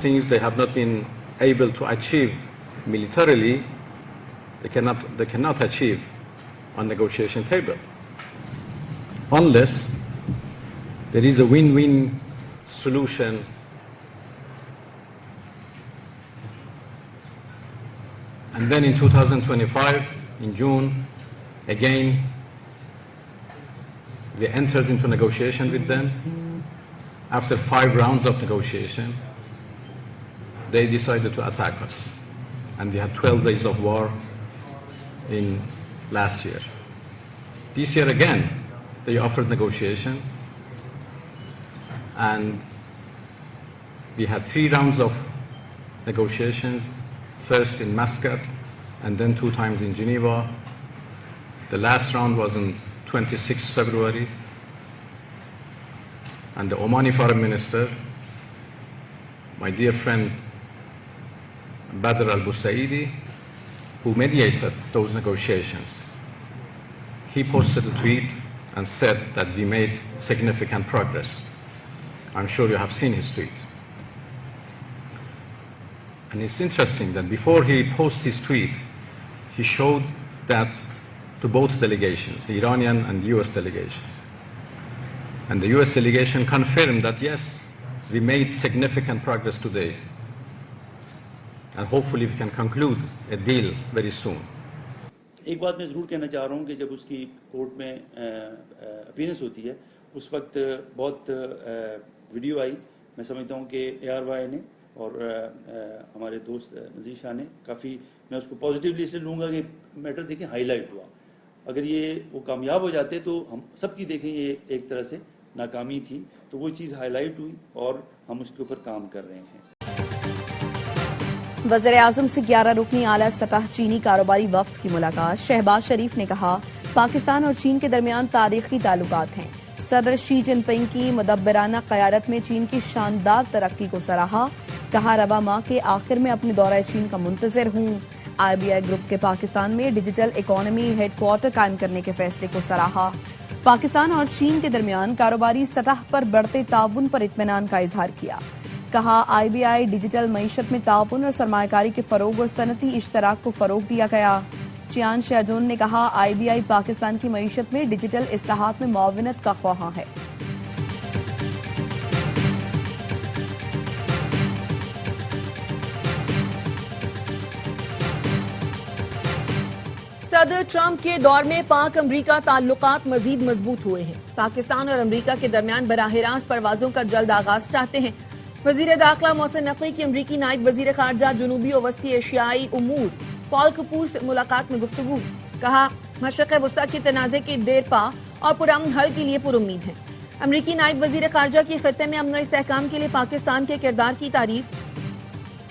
things they have not been able to achieve militarily, they cannot achieve on negotiation table, unless there is a win-win solution. And then in 2025, in June, again, we entered into negotiation with them. After 5 rounds of negotiation, they decided to attack us. And we had 12 days of war in last year. This year again, they offered negotiation. And we had 3 rounds of negotiations, first in Muscat and then 2 times in Geneva. The last round was on 26 February. And the Omani Foreign Minister, my dear friend Badr al-Busaidi, who mediated those negotiations, he posted a tweet and said that we made significant progress. I'm sure you have seen his tweet. And it's interesting that before he posted his tweet, he showed that to both delegations, the Iranian and US delegations. And the US delegation confirmed that yes, we made significant progress today. And hopefully we can conclude a deal very soon. एक बात मैं ज़रूर कहना चाह रहा हूँ कि जब उसकी कोर्ट में अपीयरेंस होती है, उस वक्त बहुत वीडियो आई। मैं समझता हूँ कि ARY ने और हमारे दोस्त नज़ीर शाह ने काफ़ी, मैं उसको पॉजिटिवली से लूँगा कि मैटर देखें हाईलाइट हुआ। अगर ये वो कामयाब हो जाते तो हम सबकी देखें ये एक तरह से नाकामी थी, तो वो चीज़ हाईलाइट हुई और हम उसके ऊपर काम कर रहे हैं। वज़ीर-ए-आज़म से 11 रुकनी आला सतह चीनी कारोबारी वफ्द की मुलाकात। शहबाज शरीफ ने कहा, पाकिस्तान और चीन के दरमियान तारीखी ताल्लुकात हैं। सदर शी जिनपिंग की मुदब्बराना क़यादत में चीन की शानदार तरक्की को सराहा। कहा, रवा माह के आखिर में अपने दौरा चीन का मुंतज़िर हूँ। IBI ग्रुप के पाकिस्तान में डिजिटल इकोनॉमी हेडक्वार्टर कायम करने के फैसले को सराहा। पाकिस्तान और चीन के दरमियान कारोबारी सतह पर बढ़ते ताउन पर इत्मीनान का इजहार किया। कहा, IBI डिजिटल मईशत में ताउन और सरमायाकारी के फरोग और सनती इश्तराक को फरोग दिया गया। चियान शाहजून ने कहा, IBI पाकिस्तान की मईशत में डिजिटल इस्लाहात में मुआवनत का ख्वाहां है। सदर ट्रंप के दौर में पाक अमरीका ताल्लुकात मजीद मजबूत हुए हैं। पाकिस्तान और अमरीका के दरमियान बराह रास्त परवाजों का जल्द आगाज चाहते हैं। वजीर दाखिला मोहसिन नकवी की अमरीकी नायब वजीर खारजा जुनूबी और वस्ती एशियाई उमूर पॉल कपूर से मुलाकात में गुफ्तगू। कहा, मशरक़ वस्ता के तनाज़े के देरपा और पुरअमन हल के लिए पुरुम्मीद है। अमरीकी नायब वजीर खारजा की खित्ते में अमन और इस्तेहकाम के लिए पाकिस्तान के किरदार की तारीफ।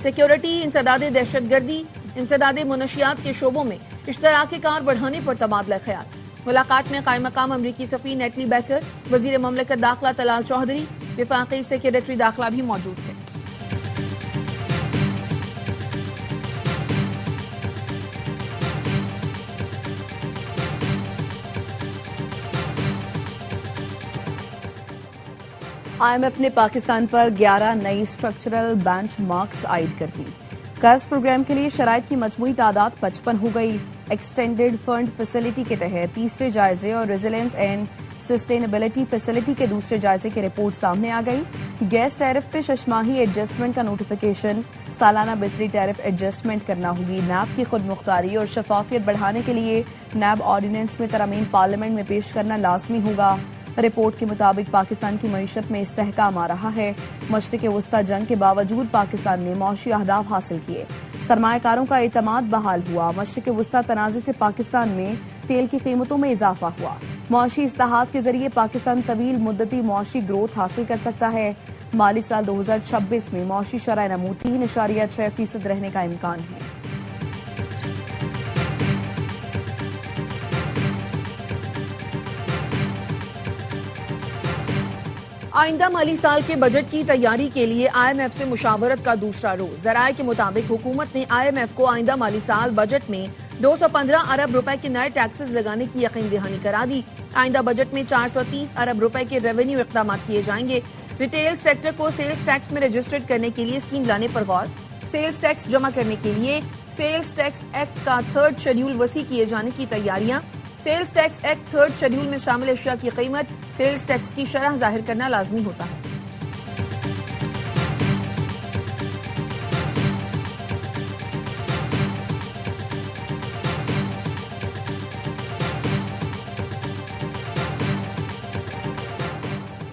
सिक्योरिटी, इंसदाद दहशतगर्दी, इंसदाद मुनशियात के शोबों में इश्तराक कार बढ़ाने पर तबादला ख्याल। मुलाकात में कायम मकाम अमरीकी सफी नेटली बैकर, वजीर ममलकत दाखिला तलाल चौधरी, विफाकी सेक्रेटरी दाखिला भी मौजूद थे। IMF ने पाकिस्तान पर 11 नई स्ट्रक्चरल बेंचमार्क्स आयद कर दी। कर्ज प्रोग्राम के लिए शराइत की मजमूई तादाद 55 हो गई। एक्सटेंडेड फंड फैसिलिटी के तहत तीसरे जायजे और रेजिलेंस एंड सस्टेनेबिलिटी फैसिलिटी के दूसरे जायजे की रिपोर्ट सामने आ गई। गैस टैरिफ पे शशमाही एडजस्टमेंट का नोटिफिकेशन। सालाना बिजली टैरिफ एडजस्टमेंट करना होगी। नैब की खुद मुख्तारी और शफाफियत बढ़ाने के लिए नैब ऑर्डिनेंस में तरमीम पार्लियामेंट में पेश करना लाजमी होगा। रिपोर्ट के मुताबिक पाकिस्तान की मईशत में इस्तेहकाम आ रहा है। मशरिक़ वस्ता जंग के बावजूद पाकिस्तान ने मौशी अहदाफ हासिल किए। सरमायाकारों का एतमाद बहाल हुआ। मशरिक़ वस्ता तनाज़े से पाकिस्तान में तेल की कीमतों में इजाफा हुआ। मौशी इस्लाहात के जरिए पाकिस्तान तवील मुद्दती मौशी ग्रोथ हासिल कर सकता है। माली साल 2026 में मौशी शरह नमू 3.6% रहने का इम्कान है। आइंदा माली साल के बजट की तैयारी के लिए IMF से मुशावरत का दूसरा रोज। ज़राए के मुताबिक हुकूमत ने IMF को आइंदा माली साल बजट में 215 अरब रुपए के नए टैक्सेस लगाने की यकीन दहानी करा दी। आइंदा बजट में 430 अरब रुपए के रेवेन्यू इक़दाम किए जाएंगे। रिटेल सेक्टर को सेल्स टैक्स में रजिस्टर्ड करने के लिए स्कीम लाने पर गौर। सेल्स टैक्स जमा करने के लिए सेल्स टैक्स एक्ट का 3rd शेड्यूल वसी किए जाने की तैयारियां। Sales tax act 3rd schedule में शामिल अशिया की कीमत सेल्स टैक्स की शरह जाहिर करना लाजमी होता है।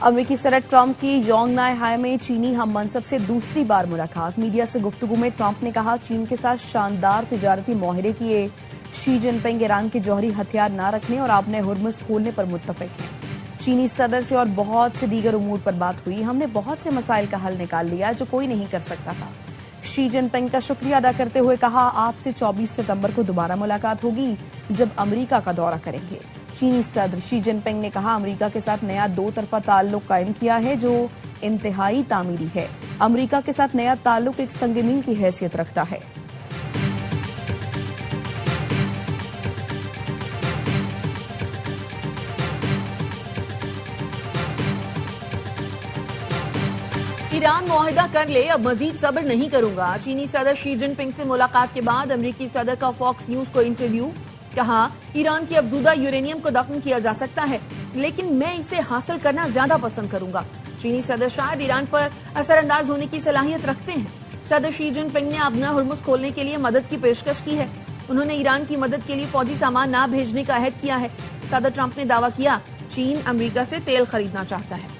अमेरिकी सदर ट्रंप की योंगनाई हाई में चीनी हम मनसब से दूसरी बार मुलाकात। मीडिया से गुफ्तगू में ट्रंप ने कहा, चीन के साथ शानदार तिजारती मुआहदे किए। शी जिनपिंग ईरान के जौहरी हथियार न रखने और आपने हुर्मुज़ खोलने पर मुत्तफिक हैं। चीनी सदर से और बहुत से दीगर उमूर पर बात हुई। हमने बहुत से मसाइल का हल निकाल लिया जो कोई नहीं कर सकता था। शी जिनपिंग का शुक्रिया अदा करते हुए कहा, आपसे 24 सितंबर को दोबारा मुलाकात होगी जब अमेरिका का दौरा करेंगे। चीनी सदर शी जिनपिंग ने कहा, अमेरिका के साथ नया 2 तरफा ताल्लुक कायम किया है जो इंतहाई तामीरी है। अमेरिका के साथ नया ताल्लुक एक संग मील की हैसियत रखता है। ईरान मुआहिदा कर ले, अब मजीद सब्र नहीं करूंगा। चीनी सदर शी जिनपिंग से मुलाकात के बाद अमेरिकी सदर का फॉक्स न्यूज को इंटरव्यू। कहा, ईरान की अफजूदा यूरेनियम को दफन किया जा सकता है, लेकिन मैं इसे हासिल करना ज्यादा पसंद करूंगा। चीनी सदर शायद ईरान पर असरअंदाज होने की सलाहियत रखते हैं। सदर शी जिनपिंग ने अपना हुर्मुज़ खोलने के लिए मदद की पेशकश की है। उन्होंने ईरान की मदद के लिए फौजी सामान न भेजने का अहद किया है। सदर ट्रंप ने दावा किया, चीन अमेरिका से तेल खरीदना चाहता है।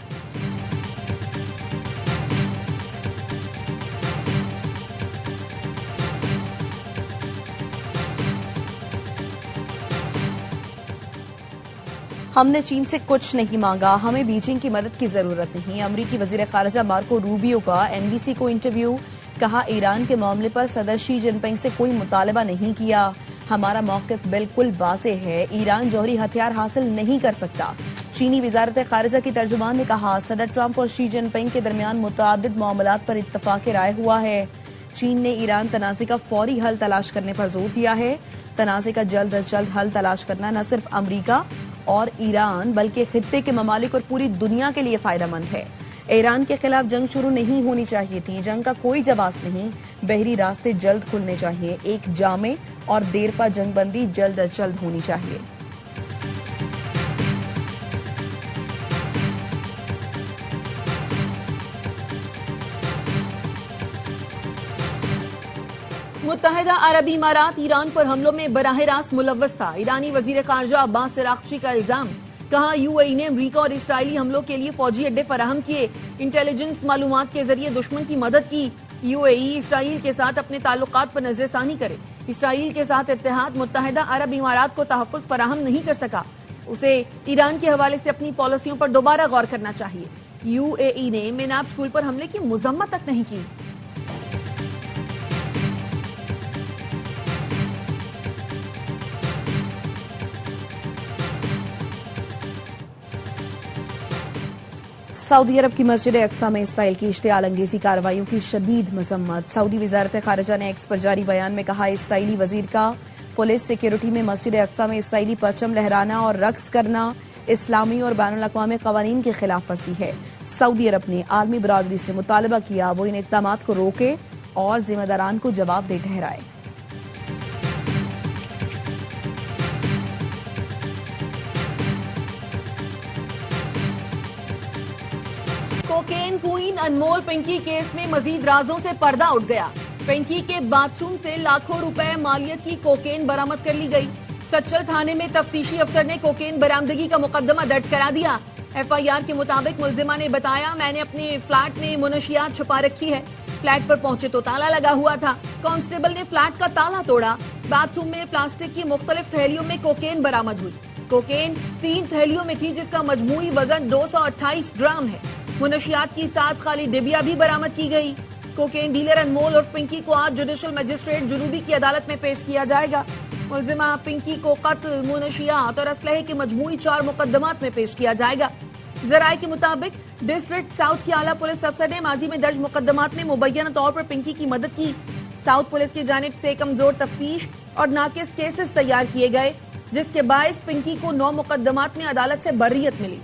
हमने चीन से कुछ नहीं मांगा, हमें बीजिंग की मदद की जरूरत नहीं। अमरीकी वजीर खारजा मार्को रूबियो का एनबीसी को इंटरव्यू। कहा, ईरान के मामले पर सदर शी जिनपिंग से कोई मुतालबा नहीं किया। हमारा मौकिफ बिल्कुल वाज़ेह है, ईरान जौहरी हथियार हासिल नहीं कर सकता। चीनी वजारत खारजा की तर्जुमान ने कहा, सदर ट्रंप और शी जिनपिंग के दरमियान मुतअद्दिद मामलात पर इत्तफाक राय हुआ है। चीन ने ईरान तनाज़े का फौरी हल तलाश करने पर जोर दिया है। तनाज़े का जल्द अज जल्द हल तलाश करना न सिर्फ अमरीका और ईरान बल्कि खित्ते के ममालिक और पूरी दुनिया के लिए फायदेमंद है। ईरान के खिलाफ जंग शुरू नहीं होनी चाहिए थी, जंग का कोई जवाब नहीं। बहरी रास्ते जल्द खुलने चाहिए। एक जामे और देर पर जंगबंदी जल्द अज जल्द होनी चाहिए। मुत्तहिदा अरब इमारात ईरान पर हमलों में बराह रास्त मुलव्वस था। ईरानी वजीर खारजा अब्बास अरागची का इल्जाम। कहा, यूएई ने अमरीका और इसराइली हमलों के लिए फौजी अड्डे फराहम किए, इंटेलिजेंस मालूमात के जरिए दुश्मन की मदद की। यूएई इसराइल के साथ अपने ताल्लुकात पर नजरसानी करे। इसराइल के साथ इत्तेहाद मुत्तहिदा अरब इमारात को तहफ़्फ़ुज़ फराहम नहीं कर सका। उसे ईरान के हवाले से अपनी पॉलिसियों पर दोबारा गौर करना चाहिए। यूएई ने मेनाब स्कूल पर हमले की मजम्मत तक नहीं की। सऊदी अरब की मस्जिद अक्सा में इसराइल की इश्तियाल अंगेजी कार्रवाइयों की शदीद मजम्मत। सऊदी वजारत खारजा ने एक्स पर जारी बयान में कहा, इसराइली वजीर का पुलिस सिक्योरिटी में मस्जिद अक्सा में इसराइली परचम लहराना और रक्स करना इस्लामी और बैनुल अक़वामी कवानीन की खिलाफ वर्जी है। सऊदी अरब ने आलमी बरादरी से मुतालबा किया वो इन इक़दामात को रोके और जिम्मेदारान को जवाबदेह ठहराए। कोकेन क्वीन अनमोल पिंकी केस में मजीद राजों से पर्दा उठ गया। पिंकी के बाथरूम से लाखों रुपए मालियत की कोकेन बरामद कर ली गई। सच्चर थाने में तफ्तीशी अफसर ने कोकेन बरामदगी का मुकदमा दर्ज करा दिया। एफआईआर के मुताबिक मुलजिमा ने बताया, मैंने अपने फ्लैट में मुनशियात छुपा रखी है। फ्लैट पर पहुंचे तो ताला लगा हुआ था। कांस्टेबल ने फ्लैट का ताला तोड़ा। बाथरूम में प्लास्टिक की मुख्तलिफ थैलियों में कोकेन बरामद हुई। कोकेन 3 थैलियों में थी जिसका मजमूई वजन 228 ग्राम है। मुनशियात की 7 खाली डिबिया भी बरामद की गई। कोकेन डीलर अनमोल और पिंकी को आज जुडिशल मजिस्ट्रेट जुनूबी की अदालत में पेश किया जाएगा। मुलजिमा पिंकी को कत्ल, मुनशियात और असलहे के मजमूई 4 मुकदमात में पेश किया जाएगा। जराये के मुताबिक डिस्ट्रिक्ट साउथ की आला पुलिस अफसर ने माजी में दर्ज मुकदमात में मुबैना तौर पर पिंकी की मदद की। साउथ पुलिस की जानिब से कमजोर तफ्तीश और नाकिस केसेस तैयार किए गए, जिसके बायस पिंकी को 9 मुकदमात में अदालत से बर्रियत मिली।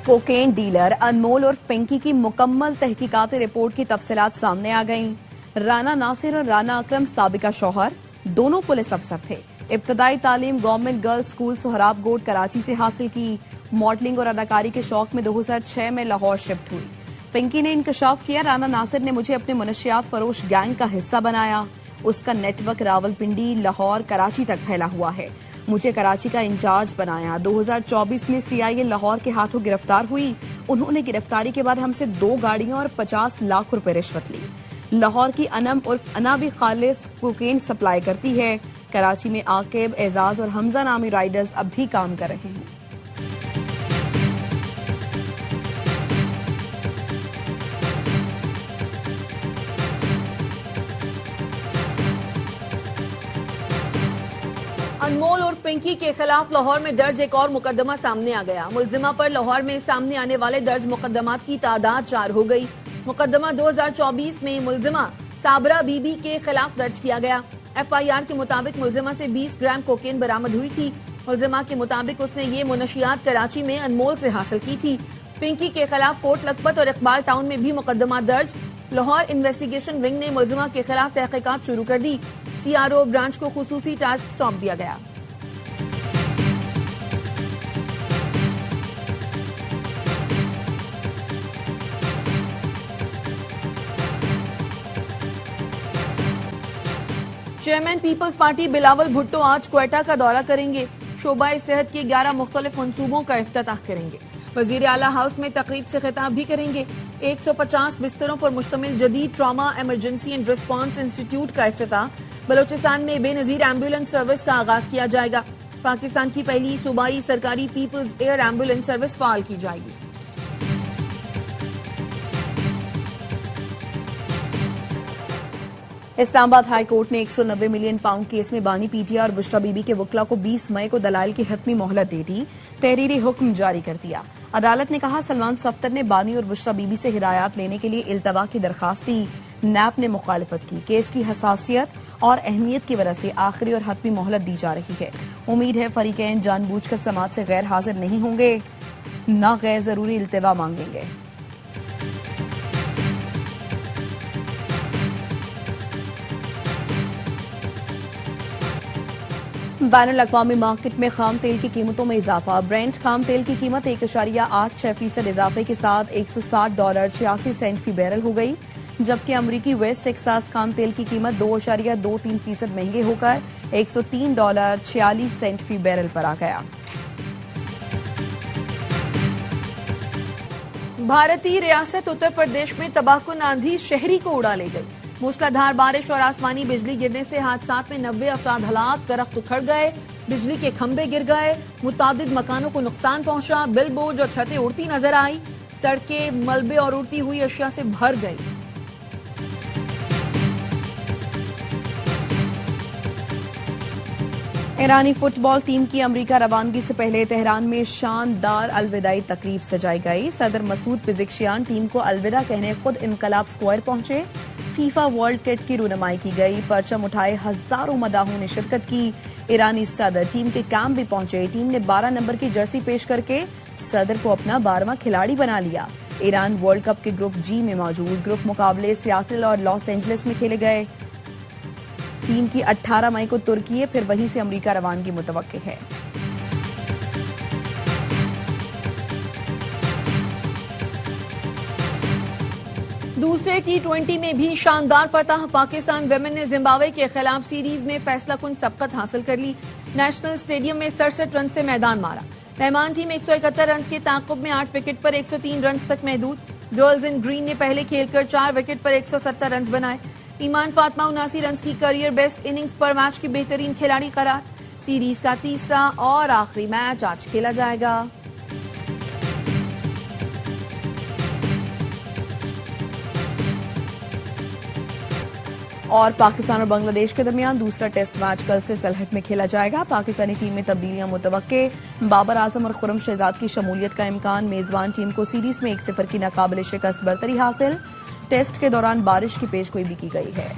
कोकेन डीलर अनमोल और पिंकी की मुकम्मल तहकीकाती रिपोर्ट की तफसीलात सामने आ गईं। राना नासिर और राना अकरम साबिका शौहर दोनों पुलिस अफसर थे। इब्तदाई तालीम गवर्नमेंट गर्ल्स स्कूल सोहराब गोड कराची से हासिल की। मॉडलिंग और अदाकारी के शौक में 2006 में लाहौर शिफ्ट हुई। पिंकी ने इंकशाफ किया, राना नासिर ने मुझे अपने मनशियात फरोश गैंग का हिस्सा बनाया। उसका नेटवर्क रावलपिंडी, लाहौर, कराची तक फैला हुआ है। मुझे कराची का इंचार्ज बनाया। 2024 में सीआईए लाहौर के हाथों गिरफ्तार हुई। उन्होंने गिरफ्तारी के बाद हमसे 2 गाड़ियां और 50 लाख रुपए रिश्वत ली। लाहौर की अनम उर्फ अना भी खालिस कोकेन सप्लाई करती है। कराची में आकिब, एजाज और हमजा नामी राइडर्स अब भी काम कर रहे हैं। अनमोल और पिंकी के खिलाफ लाहौर में दर्ज एक और मुकदमा सामने आ गया। मुलजिमा पर लाहौर में सामने आने वाले दर्ज मुकदमात की तादाद 4 हो गई। मुकदमा 2024 में मुलजिमा साबरा बीबी के खिलाफ दर्ज किया गया। एफआईआर के मुताबिक मुलजिमा से 20 ग्राम कोकेन बरामद हुई थी। मुलजिमा के मुताबिक उसने ये मुनशियात कराची में अनमोल से हासिल की थी। पिंकी के खिलाफ कोट लखपत और इकबाल टाउन में भी मुकदमा दर्ज। लाहौर इन्वेस्टिगेशन विंग ने मुलजिमा के खिलाफ तहकीकात शुरू कर दी। सीआरओ ब्रांच को खुसूसी टास्क सौंप दिया गया। चेयरमैन पीपल्स पार्टी बिलावल भुट्टो आज क्वेटा का दौरा करेंगे। शोबाए सेहत के 11 मुख्तलिफ मंसूबों का इफ्तिताह करेंगे। वजीर आला हाउस में तकरीब से खिताब भी करेंगे। 150 बिस्तरों पर मुश्तमिल जदीद trauma emergency and response institute का इफ्तिताह। बलोचिस्तान में बेनजीर एम्बुलेंस सर्विस का आगाज किया जाएगा। पाकिस्तान की पहली सूबाई सरकारी पीपल्स एयर एम्बुलेंस सर्विस फाल की जाएगी। इस्लामाबाद हाई कोर्ट ने 190 मिलियन पाउंड केस में बानी पीटीआई और बुशरा बीबी के वकला को 20 मई को दलाइल की हतमी मोहलत दे दी। तहरीरी हुक्म जारी कर दिया। अदालत ने कहा, सलमान सफ्तर ने बानी और बुशरा बीबी से हिदायत लेने के लिए इल्तवा की दरखास्त दी। नैब ने मुखालफत की। केस की हसासियत और अहमियत की वजह से आखिरी और हतमी मोहलत दी जा रही है। उम्मीद है फरीकैन जानबूझकर समाअत से गैर हाजिर नहीं होंगे, न गैर जरूरी इल्तवा मांगेंगे। बैनुल अक़वामी मार्केट में खाम तेल की कीमतों में इजाफा। ब्रेंट खाम तेल की कीमत 1.86% इजाफे के साथ $160.86 फी बैरल हो गई, जबकि अमरीकी वेस्ट टेक्सास खाम तेल की कीमत 2.23% महंगे होकर $103.46 फी बैरल पर आ गया। भारतीय रियासत उत्तर प्रदेश में तबाहकुन आंधी शहरी को उड़ा ले गई। मूसलाधार बारिश और आसमानी बिजली गिरने से हादसात में 90 अफराद हलाक, दरख्त उखड़ गए, बिजली के खंभे गिर गए, मुतादिद मकानों को नुकसान पहुंचा, बिल बोर्ड और छतें उड़ती नजर आई, सड़कें मलबे और उड़ती हुई अशिया से भर गई। ईरानी फुटबॉल टीम की अमेरिका रवानगी से पहले तेहरान में शानदार अलविदाई तकरीब सजाई गई। सदर मसूद पिज़िक्शियान टीम को अलविदा कहने खुद इनकलाब स्क्वायर पहुंचे। फीफा वर्ल्ड किट की रुनमाई की गई। परचम उठाए हजारों मदाहों ने शिरकत की। ईरानी सदर टीम के कैंप भी पहुंचे। टीम ने 12 नंबर की जर्सी पेश करके सदर को अपना 12वां खिलाड़ी बना लिया। ईरान वर्ल्ड कप के ग्रुप जी में मौजूद। ग्रुप मुकाबले सियाटल और लॉस एंजलिस में खेले गए। टीम की 18 मई को तुर्की है, फिर वहीं से अमेरिका रवानगी मुतवक्किल है। दूसरे T20 में भी शानदार फतह। पाकिस्तान वेमेन ने जिम्बाब्वे के खिलाफ सीरीज में फैसलाकुन सबकत हासिल कर ली। नेशनल स्टेडियम में 67 रन से मैदान मारा। मेहमान टीम 171 रन के ताकुब में 8 विकेट पर 103 रन तक महदूद। गर्ल्स इन ग्रीन ने पहले खेलकर 4 विकेट पर 170 रन बनाए। ईमान फातिमा 79 रन की करियर बेस्ट इनिंग्स पर मैच की बेहतरीन खिलाड़ी करार। सीरीज का तीसरा और आखिरी मैच आज खेला जाएगा। और पाकिस्तान और बांग्लादेश के दरमियान दूसरा टेस्ट मैच कल से सलहट में खेला जाएगा। पाकिस्तानी टीम में तब्दीलियां मुतवक्के। बाबर आजम और खुर्रम शहजाद की शमूलियत का इम्कान। मेजबान टीम को सीरीज में 1-0 की नाकाबिले शिकस्त बरतरी हासिल। टेस्ट के दौरान बारिश की पेशगोई भी की गई है।